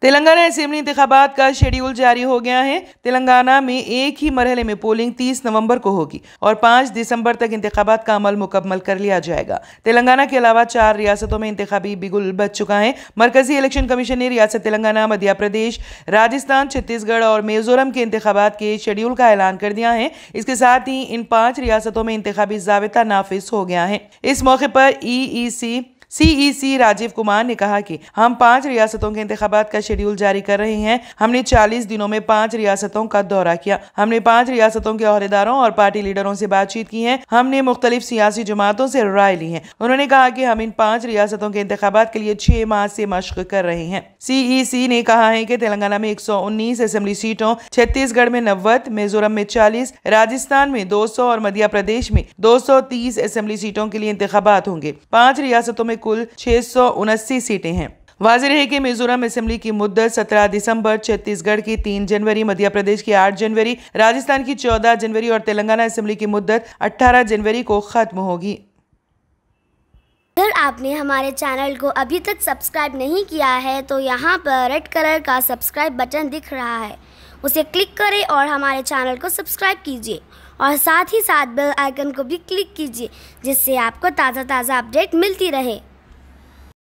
Telangana assembly इंतखाबात का schedule जारी हो गया है। तेलंगाना में एक ही मरहले में पोलिंग 30 नवंबर को होगी और 5 दिसंबर तक इंतखाबात का अमल मुकम्मल कर लिया जाएगा। तेलंगाना के अलावा 4 रियासतों में इंतखाबी बिगुल बज चुका है। मरकजी इलेक्शन कमीशन ने रियासत तेलंगाना, मध्य प्रदेश, राजस्थान, छत्तीसगढ़ और मिजोरम के इंतखाबात के शेड्यूल का ऐलान कर दिया है। इसके साथ ही इन 5 रियासतों में इंतखाबी ज़ाबिता नाफिज हो गया है। इस मौके पर सीईसी राजीव कुमार ने कहा कि हम 5 रियासतों के इंतखाबात का शेड्यूल जारी कर रहे हैं। हमने 40 दिनों में 5 रियासतों का दौरा किया। हमने 5 रियासतों के ओहदेदारों और पार्टी लीडरों से बातचीत की है। हमने मुख्तलिफ सियासी जमातों से राय ली है। उन्होंने कहा कि हम इन 5 रियासतों के इंतखाबात के लिए 6 माह से मशक कर रहे हैं। सीईसी ने कहा है कि तेलंगाना में 119 असेंबली सीटों, छत्तीसगढ़ में 90, मिजोरम में 40, राजस्थान में 200 और मध्य प्रदेश में 230 असेंबली सीटों के लिए इंतखाबात होंगे। 5 रियासतों में कुल 679 सीटें हैं। वाज़ेह है कि मिजोरम असेंबली की मुद्दत 17 दिसंबर, छत्तीसगढ़ की 3 जनवरी, मध्य प्रदेश की 8 जनवरी, राजस्थान की 14 जनवरी और तेलंगाना असेंबली की मुद्दत 18 जनवरी को खत्म होगी। अगर आपने हमारे चैनल को अभी तक सब्सक्राइब नहीं किया है तो यहाँ पर रेड कलर का सब्सक्राइब बटन दिख रहा है, उसे क्लिक करें और हमारे चैनल को सब्सक्राइब कीजिए और साथ ही साथ बेल आइकन को भी क्लिक कीजिए, जिससे आपको ताज़ा अपडेट मिलती रहे।